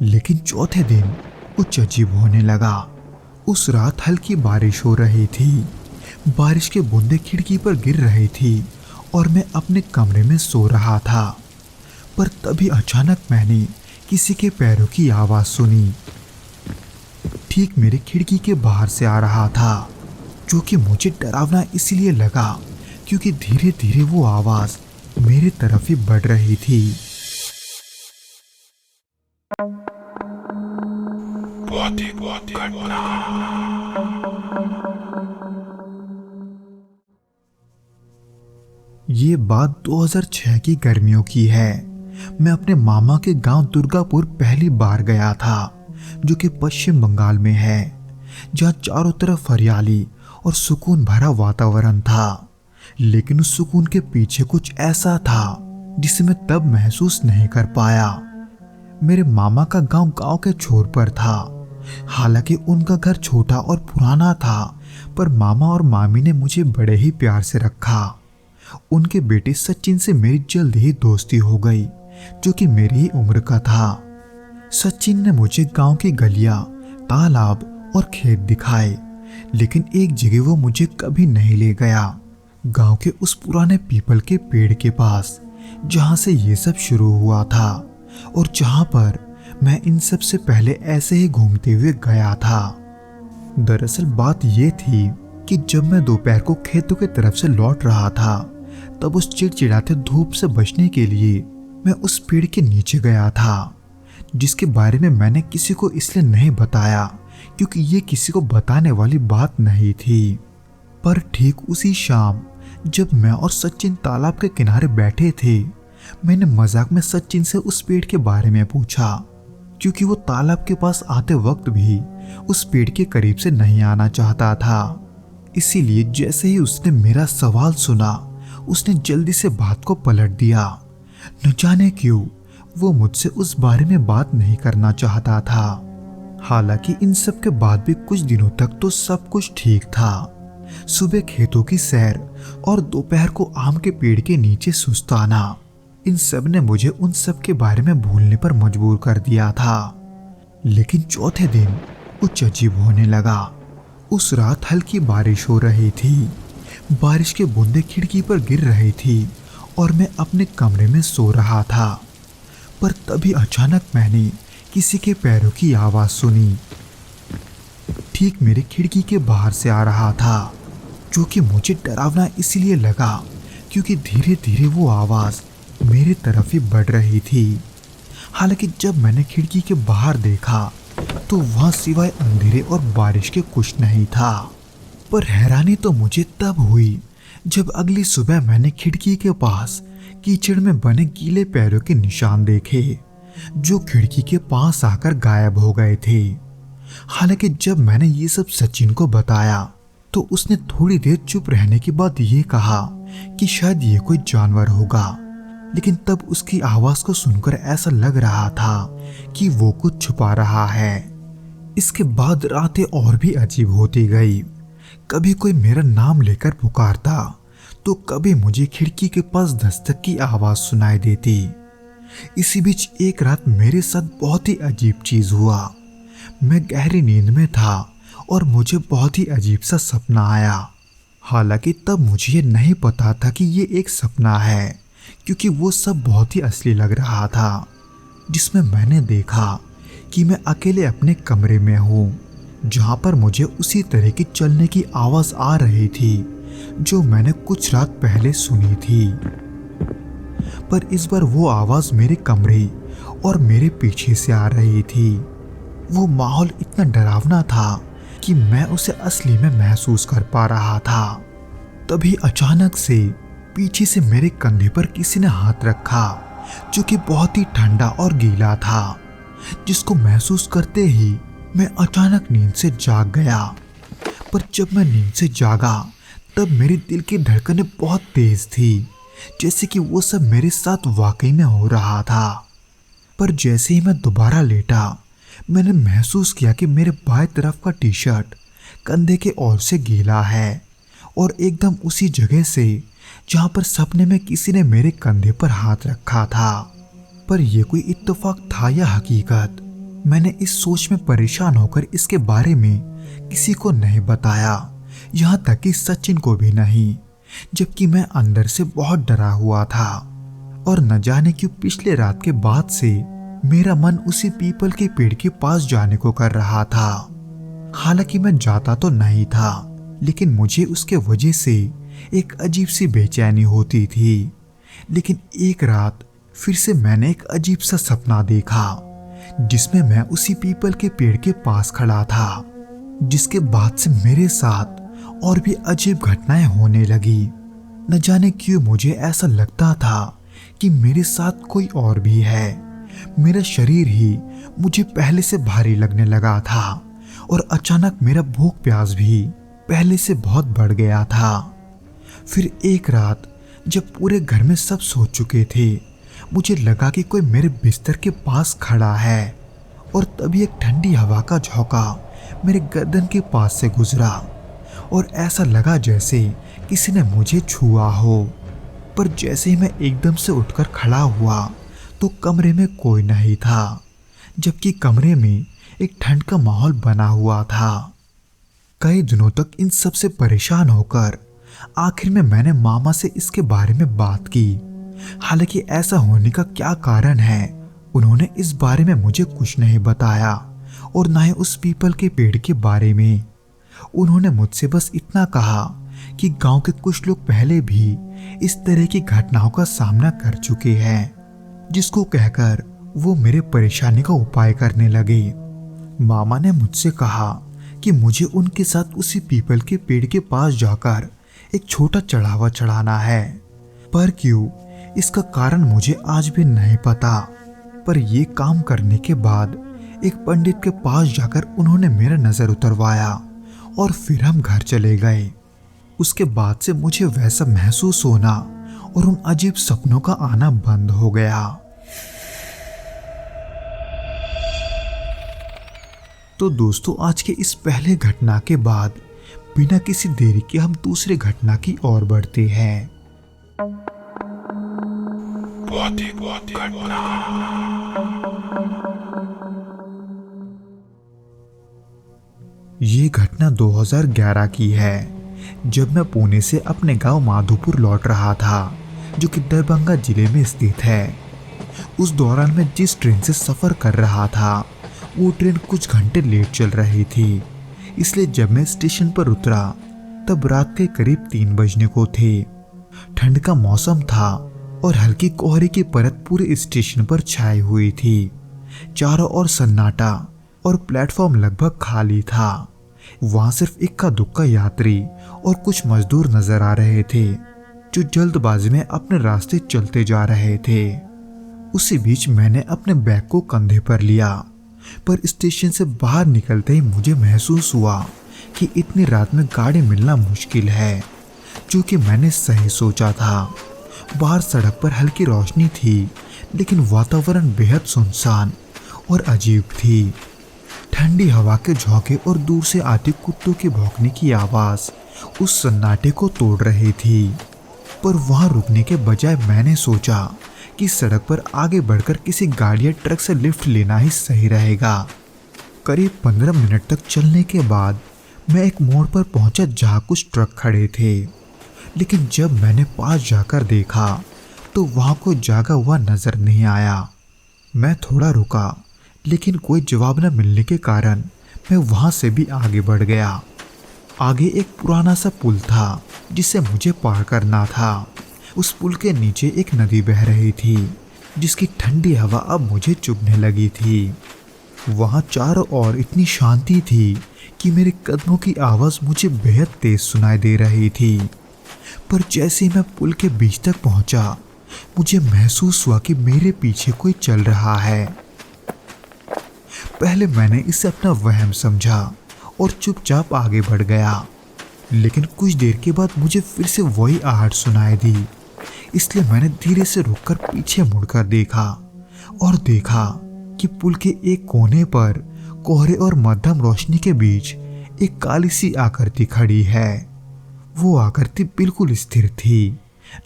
लेकिन चौथे दिन कुछ अजीब होने लगा। उस रात हल्की बारिश हो रही थी। बारिश के बूंदे खिड़की पर गिर रही थी और मैं अपने कमरे में सो रहा था। पर तभी अचानक मैंने किसी के पैरों की आवाज सुनी। ठीक मेरे खिड़की के बाहर से आ रहा था, जो कि मुझे डरावना इसलिए लगा क्योंकि धीरे धीरे वो आवाज मेरे तरफ ही बढ़ रही थी। ये बात 2006 की गर्मियों की है। मैं अपने मामा के गांव दुर्गापुर पहली बार गया था, जो कि पश्चिम बंगाल में है, जहाँ चारों तरफ हरियाली और सुकून भरा वातावरण था। लेकिन उस सुकून के पीछे कुछ ऐसा था जिसे मैं तब महसूस नहीं कर पाया। मेरे मामा का गांव के छोर पर था। हालांकि उनका घर छोटा और पुराना था, पर मामा और मामी ने मुझे बड़े ही प्यार से रखा। उनके बेटे सचिन से मेरी जल्द ही दोस्ती हो गई, जो कि मेरी ही उम्र का था। सचिन ने मुझे गांव की गलियां, तालाब और खेत दिखाए, लेकिन एक जगह वो मुझे कभी नहीं ले गया। गांव के उस पुराने पीपल के पेड़ के पास, जहां से ये सब शुरू हुआ था और जहां पर मैं इन सब से पहले ऐसे ही घूमते हुए गया था। दरअसल बात ये थी कि जब मैं दोपहर को खेतों की तरफ से लौट रहा था, तब उस चिड़चिड़ाते धूप से बचने के लिए मैं उस पेड़ के नीचे गया था, जिसके बारे में मैंने किसी को इसलिए नहीं बताया क्योंकि ये किसी को बताने वाली बात नहीं थी। पर ठीक उसी शाम जब मैं और सचिन तालाब के किनारे बैठे थे, मैंने मजाक में सचिन से उस पेड़ के बारे में पूछा, क्योंकि वो तालाब के पास आते वक्त भी उस पेड़ के करीब से नहीं आना चाहता था। इसीलिए जैसे ही उसने मेरा सवाल सुना, उसने जल्दी से बात को पलट दिया। न जाने क्यों वो मुझसे उस बारे में बात नहीं करना चाहता था। हालांकि इन सब के बाद भी कुछ दिनों तक तो सब कुछ ठीक था। सुबह खेतों की सैर और दोपहर को आम के पेड़ के नीचे सुस्ताना, इन सब ने मुझे उन सब के बारे में भूलने पर मजबूर कर दिया था। लेकिन चौथे दिन कुछ अजीब होने लगा। उस रात हल्की बारिश हो रही थी। बारिश के बूंदे खिड़की पर गिर रही थी और मैं अपने कमरे में सो रहा था। पर तभी अचानक मैंने किसी के पैरों की आवाज सुनी। ठीक मेरे खिड़की के बाहर से आ रहा था, जो कि मुझे डरावना इसलिए लगा क्योंकि धीरे धीरे वो आवाज मेरी तरफ ही बढ़ रही थी। हालांकि जब मैंने खिड़की के बाहर देखा तो वहां सिवाय अंधेरे और बारिश के कुछ नहीं था। पर हैरानी तो मुझे तब हुई जब अगली सुबह मैंने खिड़की के पास कीचड़ में बने गीले पैरों के निशान देखे, जो खिड़की के पास आकर गायब हो गए थे। हालांकि जब मैंने ये सब सचिन को बताया तो उसने थोड़ी देर चुप रहने के बाद ये कहा कि शायद ये कोई जानवर होगा, लेकिन तब उसकी आवाज को सुनकर ऐसा लग रहा था कि वो कुछ छुपा रहा है। इसके बाद रातें और भी अजीब होती गई। कभी कोई मेरा नाम लेकर पुकारता तो कभी मुझे खिड़की के पास दस्तक की आवाज सुनाई देती। इसी बीच एक रात मेरे साथ बहुत ही अजीब चीज हुआ। मैं गहरी नींद में था और मुझे बहुत ही अजीब सा सपना आया। हालांकि तब मुझे ये नहीं पता था कि ये एक सपना है, क्योंकि वो सब बहुत ही असली लग रहा था, जिसमें मैंने देखा कि मैं अकेले अपने कमरे में हूँ, जहाँ पर मुझे उसी तरह की चलने की आवाज आ रही थी जो मैंने कुछ रात पहले सुनी थी। पर इस बार वो आवाज मेरे कमरे और मेरे पीछे से आ रही थी। वो माहौल इतना डरावना था कि मैं उसे असली में महसूस कर पा रहा था। तभी अचानक से पीछे से मेरे कंधे पर किसी ने हाथ रखा, जो कि बहुत ही ठंडा और गीला था, जिसको महसूस करते ही मैं अचानक नींद से जाग गया। पर जब मैं नींद से जागा तब मेरे दिल की धड़कनें बहुत तेज थी, जैसे कि वो सब मेरे साथ वाकई में हो रहा था। पर जैसे ही मैं दोबारा लेटा, मैंने महसूस किया कि मेरे बाएं तरफ का टी शर्ट कंधे के ओर से गीला है और एकदम उसी जगह से जहां पर सपने में किसी ने मेरे कंधे पर हाथ रखा था। पर यह कोई इत्तेफाक था या हकीकत, मैंने इस सोच में परेशान होकर इसके बारे में किसी को नहीं बताया, यहाँ तक कि सचिन को भी नहीं, जबकि मैं अंदर से बहुत डरा हुआ था। और न जाने क्यों पिछले रात के बाद से मेरा मन उसी पीपल के पेड़ के पास जाने को कर रहा था। हालांकि मैं जाता तो नहीं था, लेकिन मुझे उसके वजह से एक अजीब सी बेचैनी होती थी। लेकिन एक रात फिर से मैंने एक अजीब सा सपना देखा, जिसमें मैं उसी पीपल के पेड़ के पास खड़ा था, जिसके बाद से मेरे साथ और भी अजीब घटनाएं होने लगी। न जाने क्यों मुझे ऐसा लगता था कि मेरे साथ कोई और भी है। मेरा शरीर ही मुझे पहले से भारी लगने लगा था और अचानक मेरा भूख प्यास भी पहले से बहुत बढ़ गया था। फिर एक रात जब पूरे घर में सब सो चुके थे, मुझे लगा कि कोई मेरे बिस्तर के पास खड़ा है और तभी एक ठंडी हवा का झोंका मेरे गर्दन के पास से गुजरा और ऐसा लगा जैसे किसी ने मुझे छुआ हो। पर जैसे ही मैं एकदम से उठकर खड़ा हुआ तो कमरे में कोई नहीं था, जबकि कमरे में एक ठंड का माहौल बना हुआ था। कई दिनों तक इन सब से परेशान होकर आखिर में मैंने मामा से इसके बारे में बात की। हालांकि ऐसा होने का क्या कारण है, उन्होंने इस बारे में मुझे कुछ नहीं बताया और ना ही उस पीपल के पेड़ के बारे में। उन्होंने मुझसे बस इतना कहा कि गांव के कुछ लोग पहले भी इस तरह की घटनाओं का सामना कर चुके हैं, जिसको कहकर वो मेरे परेशानी का उपाय करने लगे। मामा ने मुझसे कहा कि मुझे उनके साथ उसी पीपल के पेड़ के पास जाकर एक छोटा चढ़ावा चढ़ाना है, पर क्यों इसका कारण मुझे आज भी नहीं पता। पर ये काम करने के बाद एक पंडित के पास जाकर उन्होंने मेरा नजर उतरवाया और फिर हम घर चले गए। उसके बाद से मुझे वैसा महसूस होना और उन अजीब सपनों का आना बंद हो गया। तो दोस्तों, आज के इस पहले घटना के बाद बिना किसी देरी के हम दूसरे घटना की ओर बढ़ते हैं। ये घटना 2011 की है, जब मैं पुणे से अपने गांव माधोपुर लौट रहा था, जो कि दरभंगा जिले में स्थित है। उस दौरान मैं जिस ट्रेन से सफर कर रहा था वो ट्रेन कुछ घंटे लेट चल रही थी, इसलिए जब मैं स्टेशन पर उतरा तब रात के करीब 3 बजने को थे। ठंड का मौसम था और हल्की कोहरे की परत पूरे स्टेशन पर छाई हुई थी। चारों ओर सन्नाटा और प्लेटफॉर्म लगभग खाली था। वहां सिर्फ इक्का दुक्का यात्री और कुछ मजदूर नजर आ रहे थे, जो जल्दबाजी में अपने रास्ते चलते जा रहे थे। उसी बीच मैंने अपने बैग को कंधे पर लिया, पर स्टेशन से बाहर निकलते ही मुझे महसूस हुआ कि इतनी रात में गाड़ी मिलना मुश्किल है, जो कि मैंने सही सोचा था। बाहर सड़क पर हल्की रोशनी थी, लेकिन वातावरण बेहद सुनसान और अजीब थी। ठंडी हवा के झोंके और दूर से आती कुत्तों के भौंकने की आवाज उस सन्नाटे को तोड़ रही थी। पर वहां रुकने के बजाय मैंने सोचा कि सड़क पर आगे बढ़कर किसी गाड़ी या ट्रक से लिफ्ट लेना ही सही रहेगा। करीब 15 मिनट तक चलने के बाद मैं एक मोड़ पर पहुंचा जहां कुछ ट्रक खड़े थे, लेकिन जब मैंने पास जाकर देखा तो वहां कोई जागा हुआ नजर नहीं आया। मैं थोड़ा रुका, लेकिन कोई जवाब न मिलने के कारण मैं वहां से भी आगे बढ़ गया। आगे एक पुराना सा पुल था जिसे मुझे पार करना था। उस पुल के नीचे एक नदी बह रही थी, जिसकी ठंडी हवा अब मुझे चुभने लगी थी। वहां चारों ओर इतनी शांति थी कि मेरे कदमों की आवाज मुझे बेहद तेज सुनाई दे रही थी। पर जैसे मैं पुल के बीच तक पहुंचा, मुझे महसूस हुआ कि मेरे पीछे कोई चल रहा है। पहले मैंने इसे अपना वहम समझा और चुपचाप आगे बढ़ गया, लेकिन कुछ देर के बाद मुझे फिर से वही आहट सुनाई दी। इसलिए मैंने धीरे से रुककर पीछे मुड़कर देखा और देखा कि पुल के एक कोने पर कोहरे और मध्यम रोशनी के बीच एक काली सी आकृति खड़ी है। वो आकृति बिल्कुल स्थिर थी,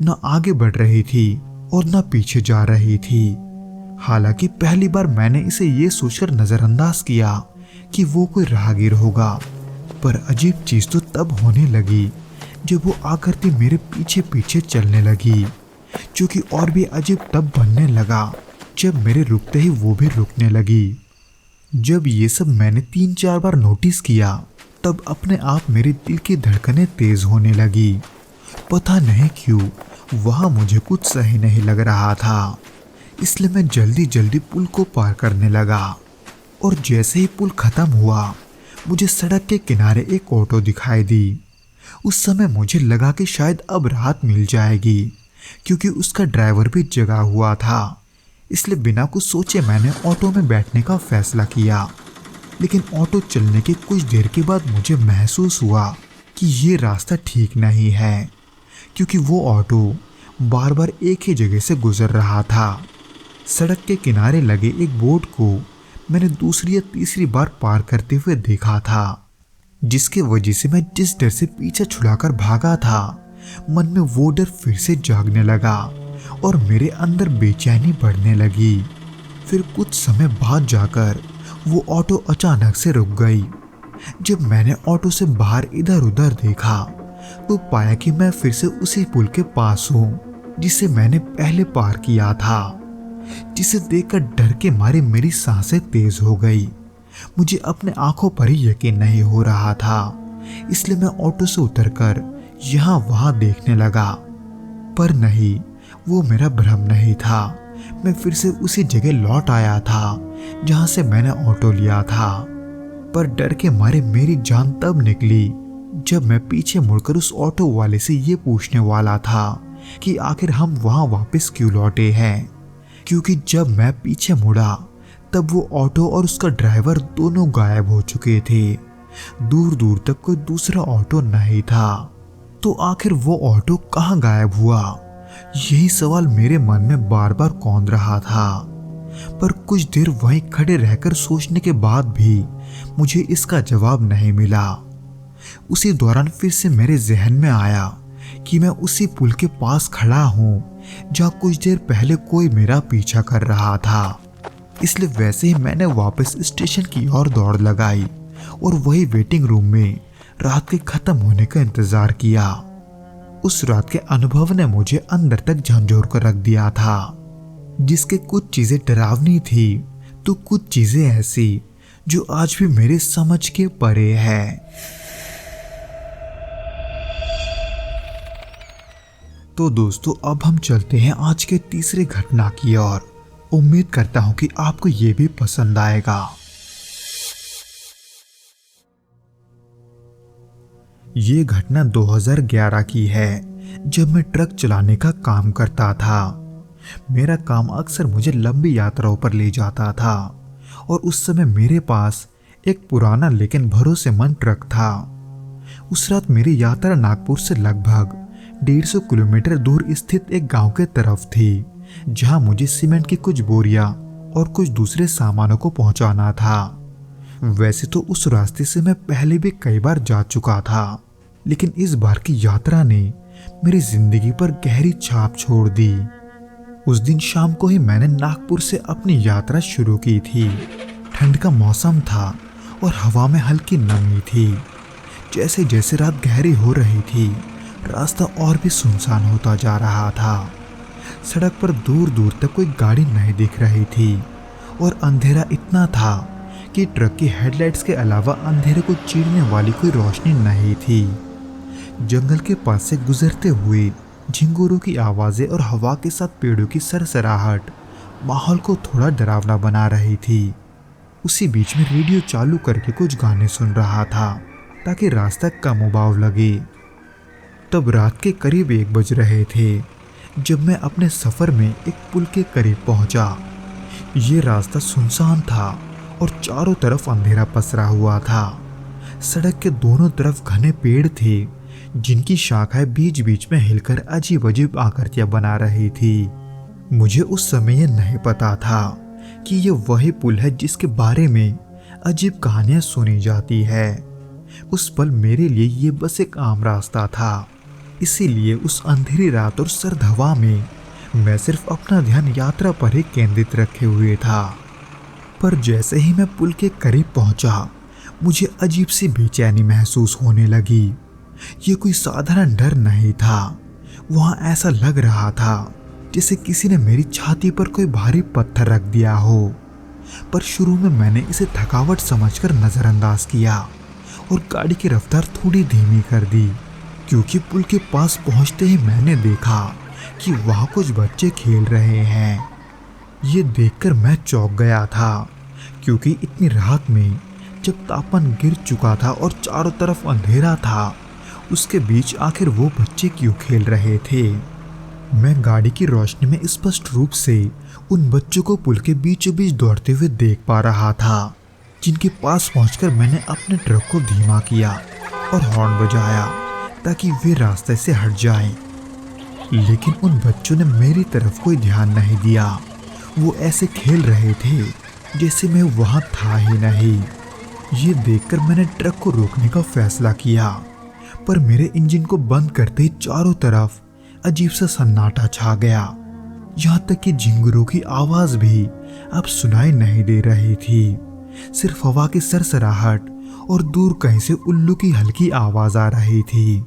न आगे बढ़ रही थी और न पीछे जा रही थी। हालांकि पहली बार मैंने इसे ये सोचकर नजरअंदाज किया कि वो कोई राहगीर होगा, पर अजीब चीज तो तब होने लगी जब वो आकृति मेरे पीछे पीछे चलने लगी, जो कि और भी अजीब तब बनने लगा जब मेरे रुकते ही वो भी रुकने लगी। जब ये सब मैंने 3-4 बार नोटिस किया, तब अपने आप मेरे दिल की धड़कनें तेज होने लगी। पता नहीं क्यों वहाँ मुझे कुछ सही नहीं लग रहा था, इसलिए मैं जल्दी जल्दी पुल को पार करने लगा। और जैसे ही पुल खत्म हुआ, मुझे सड़क के किनारे एक ऑटो दिखाई दी। उस समय मुझे लगा कि शायद अब राहत मिल जाएगी, क्योंकि उसका ड्राइवर भी जगा हुआ था। इसलिए बिना कुछ सोचे मैंने ऑटो में बैठने का फैसला किया। लेकिन ऑटो चलने के कुछ देर के बाद मुझे महसूस हुआ कि ये रास्ता ठीक नहीं है, क्योंकि वो ऑटो बार बार एक ही जगह से गुजर रहा था। सड़क के किनारे लगे एक बोर्ड को मैंने दूसरी या तीसरी बार पार करते हुए देखा था, जिसके वजह से मैं जिस डर से पीछा छुड़ाकर भागा था, मन में वो डर फिर से जागने लगा और मेरे अंदर बेचैनी बढ़ने लगी। फिर कुछ समय बाद जाकर वो ऑटो अचानक से रुक गई। जब मैंने ऑटो से बाहर इधर उधर देखा तो पाया कि मैं फिर से उसी पुल के पास हूँ जिसे मैंने पहले पार किया था, जिसे देखकर डर के मारे मेरी सांसें तेज हो गई। मुझे अपने आंखों पर ही यकीन नहीं हो रहा था, इसलिए मैं ऑटो से उतरकर यहाँ वहाँ देखने लगा। पर नहीं, वो मेरा भ्रम नहीं था। मैं फिर से उसी जगह लौट आया था जहाँ से मैंने ऑटो लिया था। पर डर के मारे मेरी जान तब निकली जब मैं पीछे मुड़कर उस ऑटो वाले से ये पूछने वाला था कि आखिर हम वहाँ वापस क्यों लौटे हैं, क्योंकि जब मैं पीछे मुड़ा तब वो ऑटो और उसका ड्राइवर दोनों गायब हो चुके थे। दूर दूर तक कोई दूसरा ऑटो नहीं था। तो आखिर वो ऑटो कहाँ गायब हुआ, यही सवाल मेरे मन में बार बार कौंध रहा था। पर कुछ देर वहीं खड़े रहकर सोचने के बाद भी मुझे इसका जवाब नहीं मिला। उसी दौरान फिर से मेरे जहन में आया कि मैं उसी पुल के पास खड़ा हूँ जहाँ कुछ देर पहले कोई मेरा पीछा कर रहा था। इसलिए वैसे ही मैंने वापस स्टेशन की ओर दौड़ लगाई और वही वेटिंग रूम में रात के खत्म होने का इंतजार किया। उस रात के अनुभव ने मुझे अंदर तक झंझोर कर रख दिया था, जिसके कुछ चीजें डरावनी थी तो कुछ चीजें ऐसी जो आज भी मेरे समझ के परे है। तो दोस्तों, अब हम चलते हैं आज के तीसरे घटना की ओर। उम्मीद करता हूं कि आपको ये भी पसंद आएगा। ये घटना 2011 की है, जब मैं ट्रक चलाने का काम करता था। मेरा काम अक्सर मुझे लंबी यात्राओं पर ले जाता था और उस समय मेरे पास एक पुराना लेकिन भरोसेमंद ट्रक था। उस रात मेरी यात्रा नागपुर से लगभग 150 किलोमीटर दूर स्थित एक गांव के तरफ थी, जहां मुझे सीमेंट की कुछ बोरियां और कुछ दूसरे सामानों को पहुंचाना था। वैसे तो उस रास्ते से मैं पहले भी कई बार जा चुका था, लेकिन इस बार की यात्रा ने मेरी जिंदगी पर गहरी छाप छोड़ दी। उस दिन शाम को ही मैंने नागपुर से अपनी यात्रा शुरू की थी। ठंड का मौसम था और हवा में हल्की नमी थी। जैसे जैसे रात गहरी हो रही थी, रास्ता और भी सुनसान होता जा रहा था। सड़क पर दूर दूर तक कोई गाड़ी नहीं दिख रही थी और अंधेरा इतना था कि ट्रक की हेडलाइट्स के अलावा अंधेरे को चीरने वाली कोई रोशनी नहीं थी। जंगल के पास से गुजरते हुए झिंगुरों की आवाजें और हवा के साथ पेड़ों की सरसराहट माहौल को थोड़ा डरावना बना रही थी। उसी बीच में रेडियो चालू करके कुछ गाने सुन रहा था ताकि रास्ता कम उबाऊ लगे। तब रात के करीब 1 बज रहे थे जब मैं अपने सफर में एक पुल के करीब पहुंचा। ये रास्ता सुनसान था और चारों तरफ अंधेरा पसरा हुआ था। सड़क के दोनों तरफ घने पेड़ थे, जिनकी शाखाएं बीच बीच में हिलकर अजीब अजीब आकृतियां बना रही थी। मुझे उस समय यह नहीं पता था कि ये वही पुल है जिसके बारे में अजीब कहानियां सुनी जाती है। उस पल मेरे लिए ये बस एक आम रास्ता था। इसीलिए उस अंधेरी रात और सर्द हवा में मैं सिर्फ अपना ध्यान यात्रा पर ही केंद्रित रखे हुए था। पर जैसे ही मैं पुल के करीब पहुंचा, मुझे अजीब सी बेचैनी महसूस होने लगी। ये कोई साधारण डर नहीं था। वहां ऐसा लग रहा था जैसे किसी ने मेरी छाती पर कोई भारी पत्थर रख दिया हो। पर शुरू में मैंने इसे थकावट समझकर नजरअंदाज किया और गाड़ी की रफ्तार थोड़ी धीमी कर दी, क्योंकि पुल के पास पहुंचते ही मैंने देखा कि वहां कुछ बच्चे खेल रहे हैं। ये देखकर मैं चौंक गया था, क्योंकि इतनी रात में जब तापमान गिर चुका था और चारों तरफ अंधेरा था, उसके बीच आखिर वो बच्चे क्यों खेल रहे थे। मैं गाड़ी की रोशनी में स्पष्ट रूप से उन बच्चों को पुल के बीचों बीच दौड़ते हुए देख पा रहा था, जिनके पास पहुंचकर मैंने अपने ट्रक को धीमा किया और हॉर्न बजाया ताकि वे रास्ते से हट जाएं। लेकिन उन बच्चों ने मेरी तरफ कोई ध्यान नहीं दिया। वो ऐसे खेल रहे थे जैसे मैं वहां था ही नहीं। ये देखकर मैंने ट्रक को रोकने का फैसला किया, पर मेरे इंजन को बंद करते ही चारों तरफ अजीब सा सन्नाटा छा गया। यहाँ तक कि झिंगुरों की आवाज भी अब सुनाई नहीं दे रही थी। सिर्फ हवा की सरसराहट और दूर कहीं से उल्लू की हल्की आवाज आ रही थी।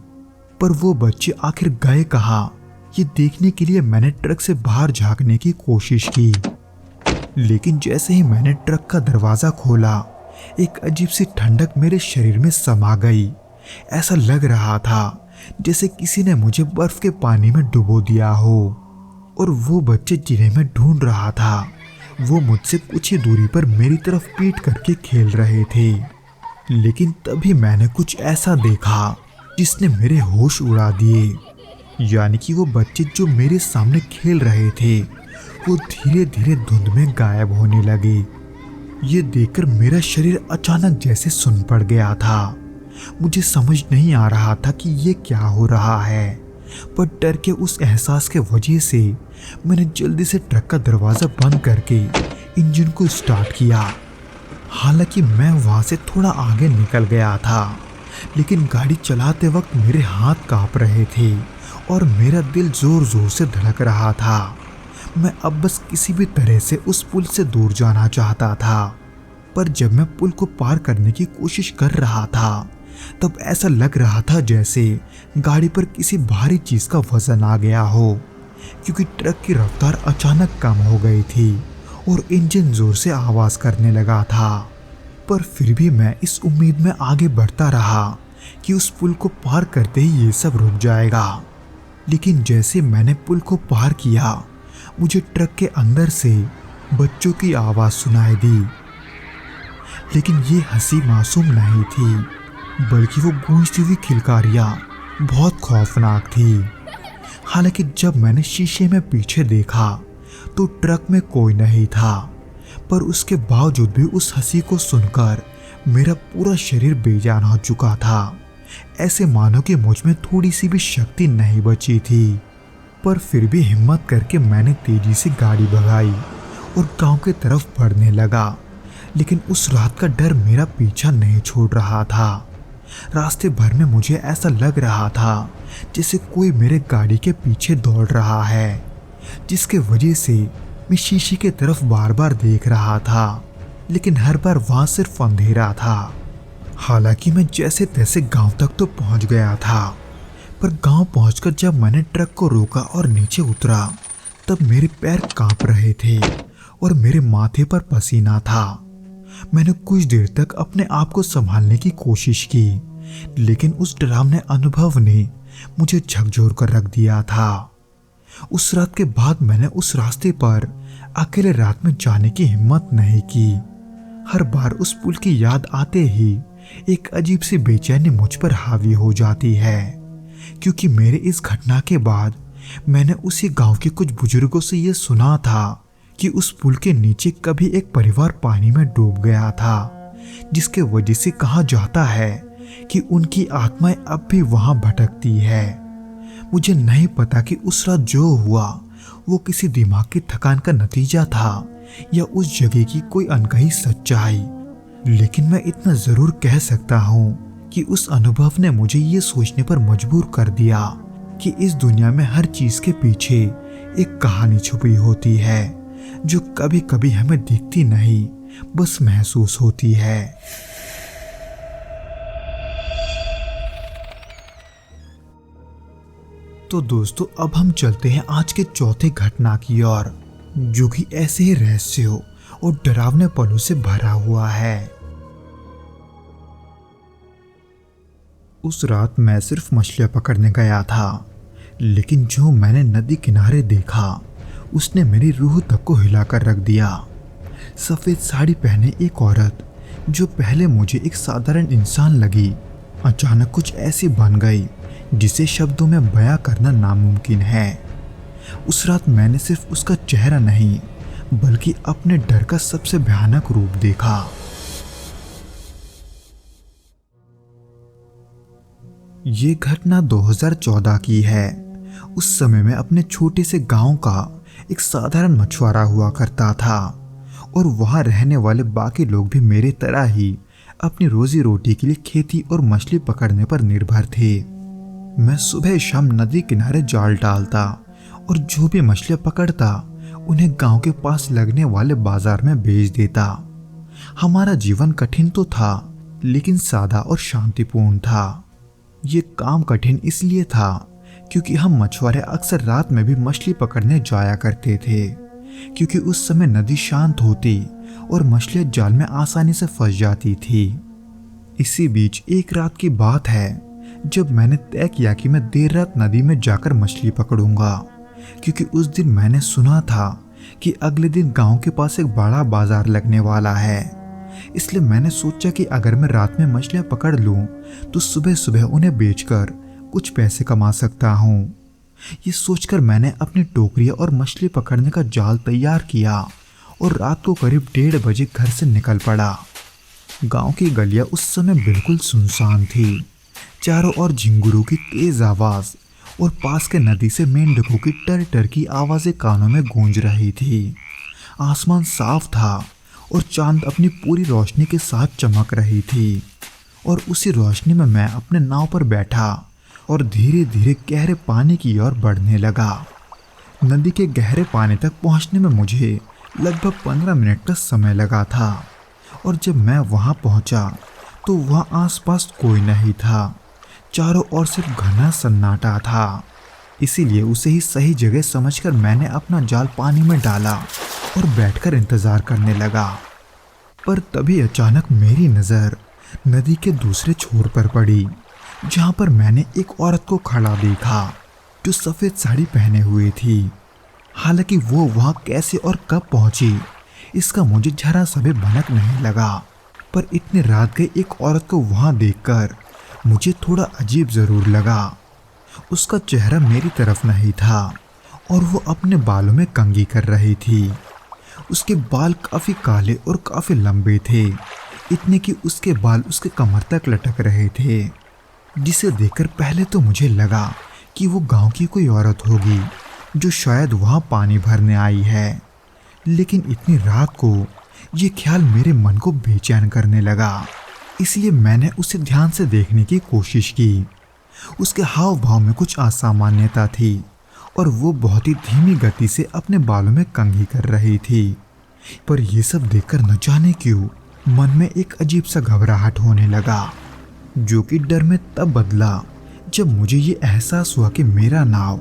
पर वो बच्चे आखिर गए कहाँ, ये देखने के लिए मैंने ट्रक से बाहर झांकने की कोशिश की। लेकिन जैसे ही मैंने ट्रक का दरवाजा खोला, एक अजीब सी ठंडक मेरे शरीर में समा गई। ऐसा लग रहा था जैसे किसी ने मुझे बर्फ के पानी में डुबो दिया हो। और वो बच्चे जिन्हें मैं ढूंढ रहा था, वो मुझसे कुछ ही दूरी पर मेरी तरफ पीठ करके खेल रहे थे। लेकिन तभी मैंने कुछ ऐसा देखा जिसने मेरे होश उड़ा दिए। यानी कि वो बच्चे जो मेरे सामने खेल रहे थे, वो धीरे धीरे धुंध में गायब होने लगे। ये देखकर मेरा शरीर अचानक जैसे सुन पड़ गया था। मुझे समझ नहीं आ रहा था कि ये क्या हो रहा है, पर डर के उस एहसास के वजह से मैंने जल्दी से ट्रक का दरवाजा बंद करके इंजन को स्टार्ट किया। हालांकि मैं वहां से थोड़ा आगे निकल गया था, लेकिन गाड़ी चलाते वक्त मेरे हाथ कांप रहे थे और मेरा दिल जोर जोर से धड़क रहा था। मैं अब बस किसी भी तरह से उस पुल से दूर जाना चाहता था। पर जब मैं पुल को पार करने की कोशिश कर रहा था, तब ऐसा लग रहा था जैसे गाड़ी पर किसी भारी चीज का वजन आ गया हो, क्योंकि ट्रक की रफ्तार अचानक कम हो गई थी और इंजन जोर से आवाज करने लगा था। पर फिर भी मैं इस उम्मीद में आगे बढ़ता रहा कि उस पुल को पार करते ही ये सब रुक जाएगा। लेकिन जैसे मैंने पुल को पार किया, मुझे ट्रक के अंदर से बच्चों की आवाज सुनाई दी। लेकिन ये हंसी मासूम नहीं थी, बल्कि वो गूंजती हुई खिलकारियां बहुत खौफनाक थी। हालांकि जब मैंने शीशे में पीछे देखा तो ट्रक में कोई नहीं था, पर उसके बावजूद भी उस हंसी को सुनकर मेरा पूरा शरीर बेजान हो चुका था। ऐसे मानो कि मुझ में थोड़ी सी भी शक्ति नहीं बची थी। पर फिर भी हिम्मत करके मैंने तेजी से गाड़ी भगाई और गांव की तरफ बढ़ने लगा। लेकिन उस रात का डर मेरा पीछा नहीं छोड़ रहा था। रास्ते भर में मुझे ऐसा लग रहा था जैसे कोई मेरे गाड़ी के पीछे दौड़ रहा है, जिसके वजह से मैं शीशे की तरफ बार बार देख रहा था, लेकिन हर बार वहां सिर्फ अंधेरा था। हालांकि मैं जैसे तैसे गांव तक तो पहुंच गया था, पर गांव पहुंचकर जब मैंने ट्रक को रोका और नीचे उतरा, तब मेरे पैर कांप रहे थे और मेरे माथे पर पसीना था। मैंने कुछ देर तक अपने आप को संभालने की कोशिश की, लेकिन उस डरावने अनुभव ने मुझे झकझोर कर रख दिया था। उस रात के बाद मैंने उस रास्ते पर अकेले रात में जाने की हिम्मत नहीं की। हर बार उस पुल की याद आते ही एक अजीब सी बेचैनी मुझ पर हावी हो जाती है, क्योंकि मेरे इस घटना के बाद मैंने उसी गांव के कुछ बुजुर्गों से यह सुना था कि उस पुल के नीचे कभी एक परिवार पानी में डूब गया था, जिसके वजह से कहा जाता है कि उनकी आत्माएं अब भी वहां भटकती है। मुझे नहीं पता कि उस रात जो हुआ वो किसी दिमाग की थकान का नतीजा था या उस जगह की कोई अनकही सच्चाई, लेकिन मैं इतना जरूर कह सकता हूँ कि उस अनुभव ने मुझे ये सोचने पर मजबूर कर दिया कि इस दुनिया में हर चीज के पीछे एक कहानी छुपी होती है जो कभी कभी हमें दिखती नहीं, बस महसूस होती है। तो दोस्तों, अब हम चलते हैं आज के चौथे घटना की ओर, जो कि ऐसे ही रहस्यों और डरावने पलों से भरा हुआ है। उस रात मैं सिर्फ मछलियां पकड़ने गया था, लेकिन जो मैंने नदी किनारे देखा उसने मेरी रूह तक को हिलाकर रख दिया। सफेद साड़ी पहने एक औरत, जो पहले मुझे एक साधारण इंसान लगी, अचानक कुछ ऐसी बन गई जिसे शब्दों में बयां करना नामुमकिन है। उस रात मैंने सिर्फ उसका चेहरा नहीं, बल्कि अपने डर का सबसे भयानक रूप देखा। ये घटना 2014 की है। उस समय मैं अपने छोटे से गांव का एक साधारण मछुआरा हुआ करता था, और वहां रहने वाले बाकी लोग भी मेरे तरह ही अपनी रोजी रोटी के लिए खेती और मछली पकड़ने पर निर्भर थे। मैं सुबह शाम नदी किनारे जाल डालता और जो भी मछलियां पकड़ता उन्हें गांव के पास लगने वाले बाजार में बेच देता। हमारा जीवन कठिन तो था, लेकिन सादा और शांतिपूर्ण था। ये काम कठिन इसलिए था क्योंकि हम मछुआरे अक्सर रात में भी मछली पकड़ने जाया करते थे, क्योंकि उस समय नदी शांत होती और मछलियां जाल में आसानी से फंस जाती थी। इसी बीच एक रात की बात है जब मैंने तय किया कि मैं देर रात नदी में जाकर मछली पकड़ूंगा, क्योंकि उस दिन मैंने सुना था कि अगले दिन गांव के पास एक बड़ा बाजार लगने वाला है। इसलिए मैंने सोचा कि अगर मैं रात में मछलियां पकड़ लूं तो सुबह सुबह उन्हें बेचकर कुछ पैसे कमा सकता हूं। ये सोचकर मैंने अपनी टोकरियां और मछली पकड़ने का जाल तैयार किया और रात को करीब 1:30 बजे घर से निकल पड़ा। गांव की गलियां उस समय बिल्कुल सुनसान थी। चारों ओर झिंगुरों की तेज आवाज और पास के नदी से मेंढकों की टर टर की आवाजें कानों में गूंज रही थी। आसमान साफ था और चांद अपनी पूरी रोशनी के साथ चमक रही थी, और उसी रोशनी में मैं अपने नाव पर बैठा और धीरे धीरे गहरे पानी की ओर बढ़ने लगा। नदी के गहरे पानी तक पहुंचने में मुझे लगभग 15 मिनट का समय लगा था, और जब मैं वहां पहुंचा तो वहां आसपास कोई नहीं था। चारों ओर सिर्फ घना सन्नाटा था। इसीलिए उसे ही सही जगह समझकर मैंने अपना जाल पानी में डाला और बैठकर इंतजार करने लगा। पर तभी अचानक मेरी नजर नदी के दूसरे छोर पर पड़ी, जहां पर मैंने एक औरत को खड़ा देखा जो सफेद साड़ी पहने हुई थी। हालांकि वो वहां कैसे और कब पहुंची इसका मुझे जरा सा भी भनक नहीं लगा, पर इतनी रात गई एक औरत को वहां देखकर मुझे थोड़ा अजीब जरूर लगा। उसका चेहरा मेरी तरफ नहीं था और वो अपने बालों में कंघी कर रही थी। उसके बाल काफी काले और काफी लंबे थे, इतने कि उसके बाल उसके कमर तक लटक रहे थे, जिसे देखकर पहले तो मुझे लगा कि वो गांव की कोई औरत होगी जो शायद वहां पानी भरने आई है। लेकिन इतनी रात को ये ख्याल मेरे मन को बेचैन करने लगा, इसलिए मैंने उसे ध्यान से देखने की कोशिश की। उसके हाव भाव में कुछ असामान्यता थी और वो बहुत ही धीमी गति से अपने बालों में कंघी कर रही थी। पर यह सब देखकर न जाने क्यों मन में एक अजीब सा घबराहट होने लगा, जो कि डर में तब बदला जब मुझे ये एहसास हुआ कि मेरा नाव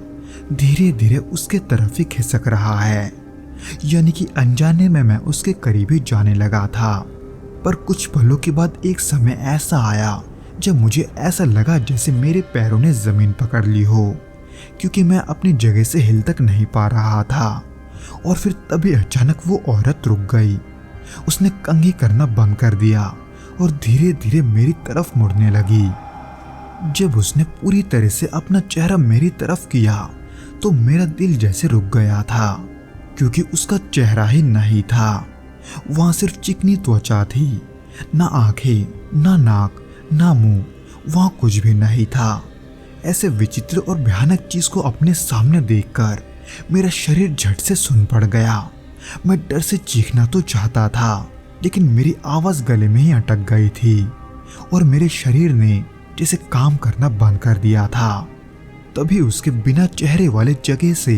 धीरे धीरे उसके तरफ ही खिसक रहा है। यानी कि अनजाने में मैं उसके करीब ही जाने लगा था। पर कुछ पलों के बाद एक समय ऐसा आया जब मुझे ऐसा लगा जैसे मेरे पैरों ने जमीन पकड़ ली हो, क्योंकि मैं अपनी जगह से हिल तक नहीं पा रहा था। और फिर तभी अचानक वो औरत रुक गई। उसने कंघी करना बंद कर दिया और धीरे धीरे मेरी तरफ मुड़ने लगी। जब उसने पूरी तरह से अपना चेहरा मेरी तरफ किया तो मेरा दिल जैसे रुक गया था, क्योंकि उसका चेहरा ही नहीं था। वहां सिर्फ चिकनी त्वचा थी, ना आंखें, ना नाक, ना मुंह, वहां कुछ भी नहीं था। ऐसे विचित्र और भयानक चीज को अपने सामने देखकर मेरा शरीर झट से सुन पड़ गया। मैं डर से चीखना तो चाहता था, लेकिन मेरी आवाज गले में ही अटक गई थी और मेरे शरीर ने जैसे काम करना बंद कर दिया था। तभी उसके बिना चेहरे वाले जगह से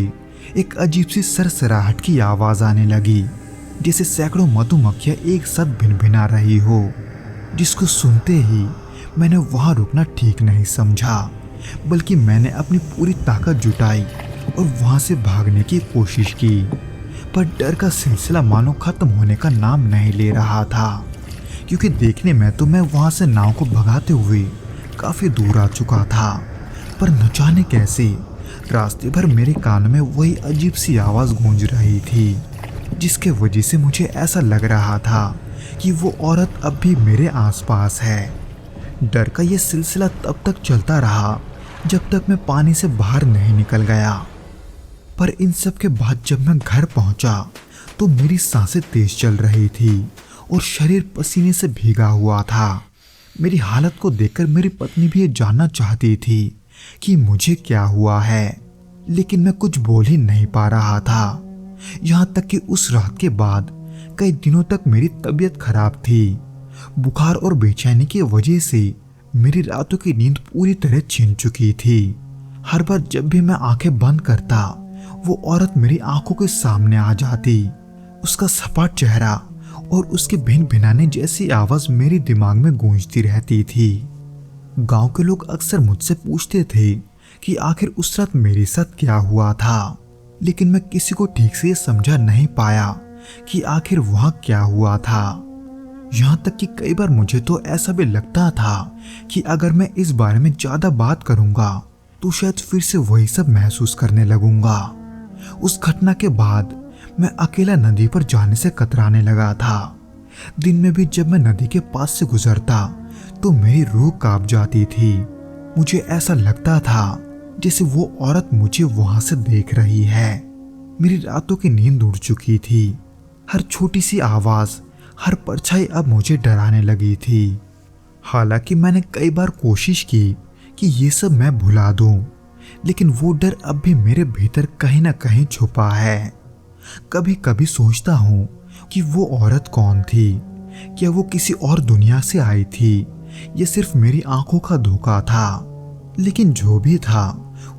एक अजीब सी सरसराहट की आवाज आने लगी, जैसे सैकड़ों मधुमक्खियां एक साथ भिनभिना रही हो, जिसको सुनते ही मैंने वहां रुकना ठीक नहीं समझा, बल्कि मैंने अपनी पूरी ताकत जुटाई और वहां से भागने की कोशिश की। पर डर का सिलसिला मानो खत्म होने का नाम नहीं ले रहा था, क्योंकि देखने में तो मैं वहां से नाव को भगाते हुए काफी दूर आ चुका था, पर न जाने कैसे रास्ते भर मेरे कान में वही अजीब सी आवाज गूंज रही थी, जिसके वजह से मुझे ऐसा लग रहा था कि वो औरत अब भी मेरे आसपास है। डर का ये सिलसिला तब तक चलता रहा जब तक मैं पानी से बाहर नहीं निकल गया। पर इन सब के बाद जब मैं घर पहुंचा तो मेरी सांसें तेज चल रही थी और शरीर पसीने से भीगा हुआ था। मेरी हालत को देखकर मेरी पत्नी भी ये जानना चाहती थी कि मुझे क्या हुआ है, लेकिन मैं कुछ बोल ही नहीं पा रहा था। यहाँ तक कि उस रात के बाद कई दिनों तक मेरी तबीयत खराब थी। बुखार और बेचैनी की वजह से मेरी रातों की नींद पूरी तरह छीन चुकी थी। हर बार जब भी मैं आंखें बंद करता, वो औरत मेरी आंखों के सामने आ जाती। उसका सपाट चेहरा और उसके भिन भिनाने जैसी आवाज मेरे दिमाग में गूंजती रहती थी। गांव के लोग अक्सर मुझसे पूछते थे कि आखिर उस रात मेरे साथ क्या हुआ था, लेकिन मैं किसी को ठीक से समझा नहीं पाया कि आखिर वहां क्या हुआ था। यहाँ तक कि कई बार मुझे तो ऐसा भी लगता था कि अगर मैं इस बारे में ज्यादा बात करूंगा तो शायद फिर से वही सब महसूस करने लगूंगा। उस घटना के बाद मैं अकेला नदी पर जाने से कतराने लगा था। दिन में भी जब मैं नदी के पास से गुजरता तो मेरी रूह कांप जाती थी। मुझे ऐसा लगता था जैसे वो औरत मुझे वहां से देख रही है। मेरी रातों की नींद उड़ चुकी थी। हर छोटी सी आवाज, हर परछाई अब मुझे डराने लगी थी। हालांकि मैंने कई बार कोशिश की कि ये सब मैं भुला दूं, लेकिन वो डर अब भी मेरे भीतर कहीं ना कहीं छुपा है। कभी कभी सोचता हूँ कि वो औरत कौन थी। क्या वो किसी और दुनिया से आई थी या सिर्फ मेरी आंखों का धोखा था। लेकिन जो भी था,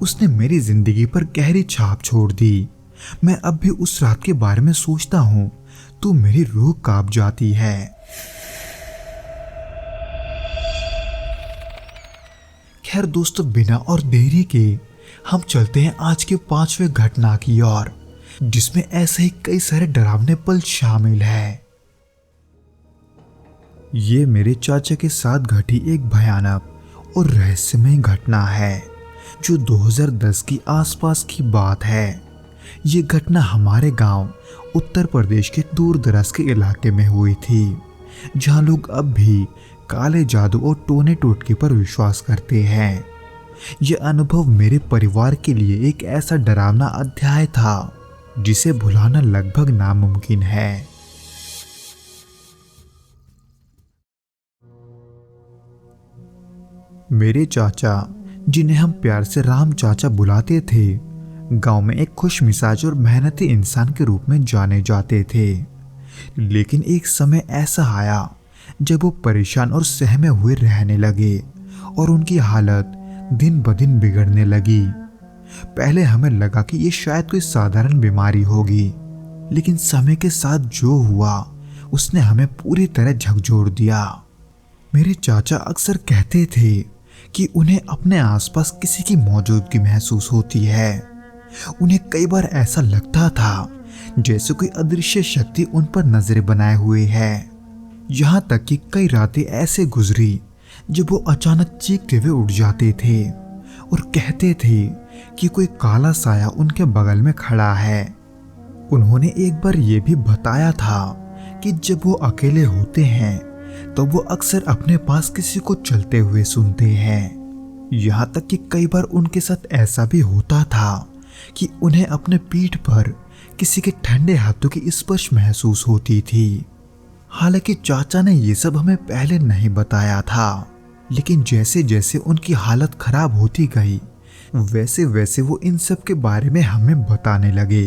उसने मेरी जिंदगी पर गहरी छाप छोड़ दी। मैं अब भी उस रात के बारे में सोचता हूँ तो मेरी रूह कांप जाती है। खैर दोस्तों, बिना और देरी के हम चलते हैं आज के 5वें घटना की ओर, जिसमें ऐसे ही कई सारे डरावने पल शामिल है। ये मेरे चाचा के साथ घटी एक भयानक और रहस्यमय घटना है, जो 2010 की आसपास की बात है। ये घटना हमारे गांव उत्तर प्रदेश के दूर दराज के इलाके में हुई थी, जहां लोग अब भी काले जादू और टोने टोटके पर विश्वास करते हैं। यह अनुभव मेरे परिवार के लिए एक ऐसा डरावना अध्याय था जिसे भुलाना लगभग नामुमकिन है। मेरे चाचा, जिन्हें हम प्यार से राम चाचा बुलाते थे, गांव में एक खुश मिजाज और मेहनती इंसान के रूप में जाने जाते थे। लेकिन एक समय ऐसा आया जब वो परेशान और सहमे हुए रहने लगे और उनकी हालत दिन ब दिन बिगड़ने लगी। पहले हमें लगा कि ये शायद कोई साधारण बीमारी होगी, लेकिन समय के साथ जो हुआ उसने हमें पूरी तरह झकझोर दिया। मेरे चाचा अक्सर कहते थे कि उन्हें अपने आसपास किसी की मौजूदगी महसूस होती है। उन्हें कई बार ऐसा लगता था जैसे कोई अदृश्य शक्ति उन पर नजरें बनाए हुए है। यहाँ तक कि कई रातें ऐसे गुजरी जब वो अचानक चीखते हुए उठ जाते थे और कहते थे कि कोई काला साया उनके बगल में खड़ा है। उन्होंने एक बार ये भी बताया था कि जब वो अकेले होते हैं तो वो अक्सर अपने पास किसी को चलते हुए सुनते हैं। यहाँ तक कि कई बार उनके साथ ऐसा भी होता था कि उन्हें अपने पीठ पर किसी के ठंडे हाथों की स्पर्श महसूस होती थी। हालांकि चाचा ने ये सब हमें पहले नहीं बताया था, लेकिन जैसे जैसे उनकी हालत खराब होती गई वैसे वैसे वो इन सब के बारे में हमें बताने लगे।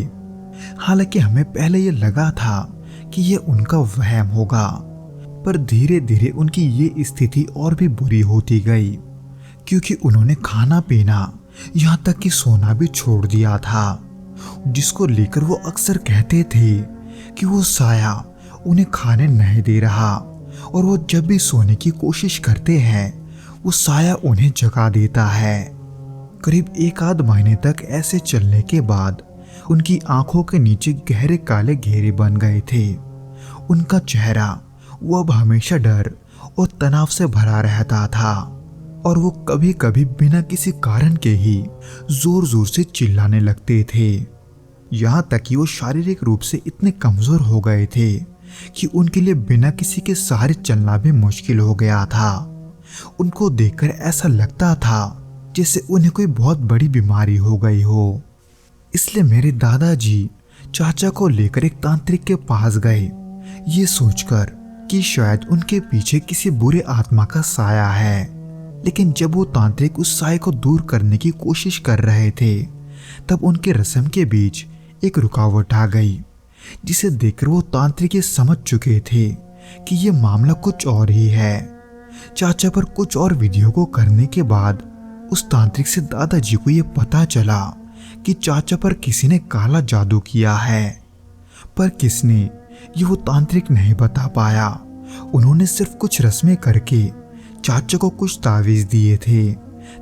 हालांकि हमें पहले ये लगा था कि ये उनका वहम होगा, पर धीरे धीरे उनकी ये स्थिति और भी बुरी होती गई, क्योंकि उन्होंने खाना पीना यहाँ तक कि सोना भी छोड़ दिया था जिसको लेकर वो अक्सर कहते थे कि वो साया उन्हें खाने नहीं दे रहा, और वो जब भी सोने की कोशिश करते हैं वो साया उन्हें जगा देता है। करीब 1 आध महीने तक ऐसे चलने के बाद उनकी आंखों के नीचे गहरे काले घेरे बन गए थे। उनका चेहरा वो अब हमेशा डर और तनाव से भरा रहता था, और वो कभी कभी बिना किसी कारण के ही जोर जोर से चिल्लाने लगते थे। यहाँ तक कि वो शारीरिक रूप से इतने कमजोर हो गए थे कि उनके लिए बिना किसी के सहारे चलना भी मुश्किल हो गया था। उनको देखकर ऐसा लगता था जैसे उन्हें कोई बहुत बड़ी बीमारी हो गई हो। इसलिए मेरे दादाजी चाचा को लेकर एक तांत्रिक के पास गए, ये सोचकर कि शायद उनके पीछे किसी बुरे आत्मा का साया है। लेकिन जब वो तांत्रिक उस साए को दूर करने की कोशिश कर रहे थे, तब उनके रस्म के बीच एक रुकावट आ गई, जिसे देखकर वो तांत्रिक ये समझ चुके थे कि ये मामला कुछ और ही है। चाचा पर कुछ और विधियों को करने के बाद उस तांत्रिक से दादाजी को ये पता चला कि चाचा पर किसी ने काला जादू किया है, पर किसने ये वो तांत्रिक नहीं बता पाया। उन्होंने सिर्फ कुछ रस्में करके चाचा को कुछ तावीज दिए थे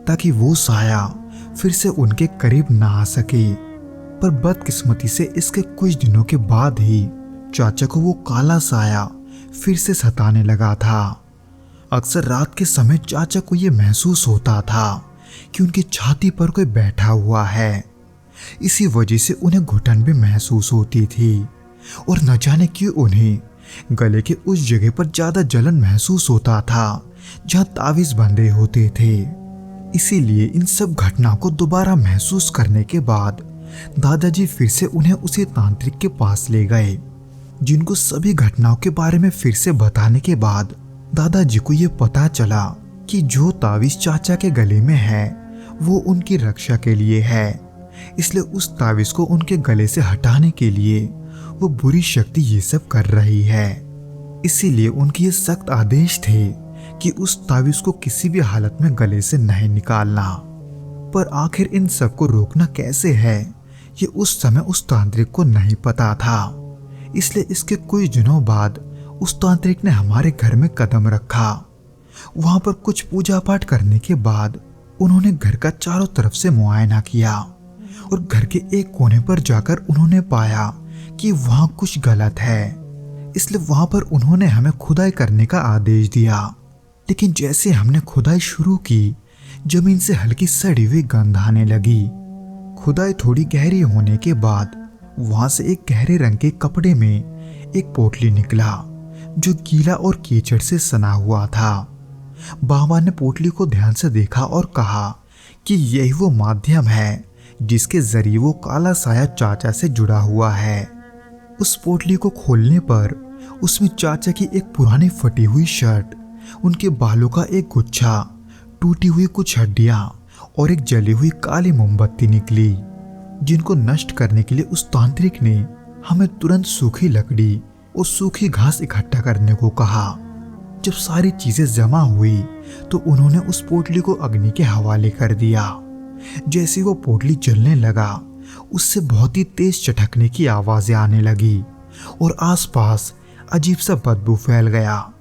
ताकि वो साया फिर से उनके करीब ना आ सके। पर बदकिस्मती से इसके कुछ दिनों के बाद ही चाचा को वो काला साया फिर से सताने लगा था। अक्सर रात के समय चाचा को ये महसूस होता था कि उनकी छाती पर कोई बैठा हुआ है। इसी वजह से उन्हें घुटन भी महसूस होती थी, और न जाने क्यों उन्हें गले के उस जगह पर ज्यादा जलन महसूस होता था जहां तावीज बंधे होते थे। इसीलिए इन सब घटनाओं को दोबारा महसूस करने के बाद दादाजी फिर से उन्हें उसी तांत्रिक के पास ले गए, जिनको सभी घटनाओं के बारे में फिर से बताने के बाद दादाजी को ये पता चला कि जो तावीज चाचा के गले में है वो उनकी रक्षा के लिए है। इसलिए उस तावीज को उनके गले से हटाने के लिए वो बुरी शक्ति ये सब कर रही है। इसीलिए उनके ये सख्त आदेश थे कि उस तावीज को किसी भी हालत में गले से नहीं निकालना। पर आखिर इन सब को रोकना कैसे है, ये उस समय उस तांत्रिक को नहीं पता था। इसलिए इसके कुछ दिनों बाद उस तांत्रिक ने हमारे घर में कदम रखा। वहां पर कुछ पूजा पाठ करने के बाद उन्होंने घर का चारों तरफ से मुआयना किया, और घर के एक कोने पर जाकर उन्होंने पाया कि वहां कुछ गलत है। इसलिए वहां पर उन्होंने हमें खुदाई करने का आदेश दिया। लेकिन जैसे हमने खुदाई शुरू की, जमीन से हल्की सड़ी हुई गंध आने लगी। खुदाई थोड़ी गहरी होने के बाद वहां से एक गहरे रंग के कपड़े में एक पोटली निकला, जो गीला और कीचड़ से सना हुआ था। बाबा ने पोटली को ध्यान से देखा और कहा कि यही वो माध्यम है जिसके जरिए वो काला साया चाचा से जुड़ा हुआ है। उस पोटली को खोलने पर उसमें चाचा की एक पुरानी फटी हुई शर्ट, उनके बालों का एक गुच्छा, टूटी हुई कुछ हड्डियां और एक जली हुई काली मोमबत्ती निकली, जिनको नष्ट करने के लिए उस तांत्रिक ने हमें तुरंत सूखी लकड़ी और सूखी घास इकट्ठा करने को कहा। जब सारी चीजें जमा हुई तो उन्होंने उस पोटली को अग्नि के हवाले कर दिया। जैसे वो पोटली जलने लगा, उससे बहुत ही तेज चटकने की आवाजें आने लगी और आसपास अजीब सा बदबू फैल गया।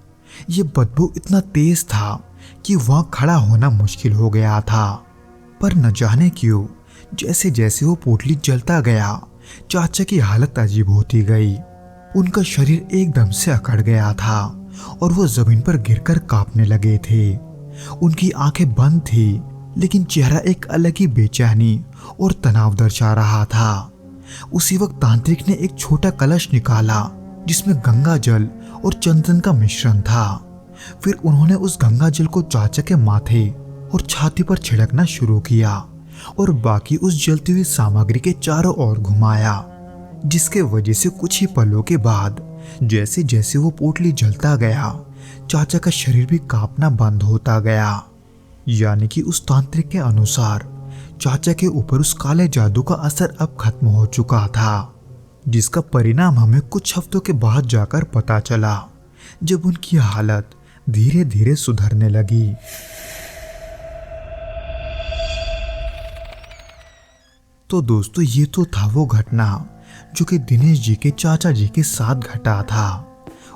ये बदबू इतना तेज था कि वहां खड़ा होना मुश्किल हो गया था। पर न जाने क्यों जैसे जैसे वो पोटली जलता गया, चाचा की हालत अजीब होती गई। उनका शरीर एकदम से अकड़ गया था और वो जमीन पर गिरकर कांपने लगे थे। उनकी आंखें बंद थी, लेकिन चेहरा एक अलग ही बेचैनी और तनाव दर्शा रहा था। उसी वक्त तांत्रिक ने एक छोटा कलश निकाला जिसमें गंगा जल और चंदन का मिश्रण था। फिर उन्होंने उस गंगा जल को चाचा के माथे और छाती पर छिड़कना शुरू किया और बाकी उस जलती हुई सामग्री के चारों ओर घुमाया, जिसके वजह से कुछ ही पलों के बाद जैसे जैसे वो पोटली जलता गया, चाचा का शरीर भी कांपना बंद होता गया। यानी कि उस तांत्रिक के अनुसार चाचा के ऊपर उस काले जादू का असर अब खत्म हो चुका था, जिसका परिणाम हमें कुछ हफ्तों के बाद जाकर पता चला, जब उनकी हालत धीरे धीरे सुधरने लगी। तो दोस्तों ये तो था वो घटना जो कि दिनेश जी के चाचा जी के साथ घटा था।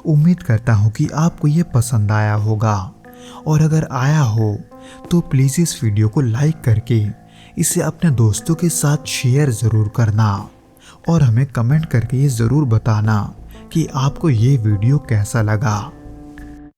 उम्मीद करता हूँ कि आपको ये पसंद आया होगा, और अगर आया हो तो प्लीज़ इस वीडियो को लाइक करके इसे अपने दोस्तों के साथ शेयर ज़रूर करना, और हमें कमेंट करके ये ज़रूर बताना कि आपको ये वीडियो कैसा लगा।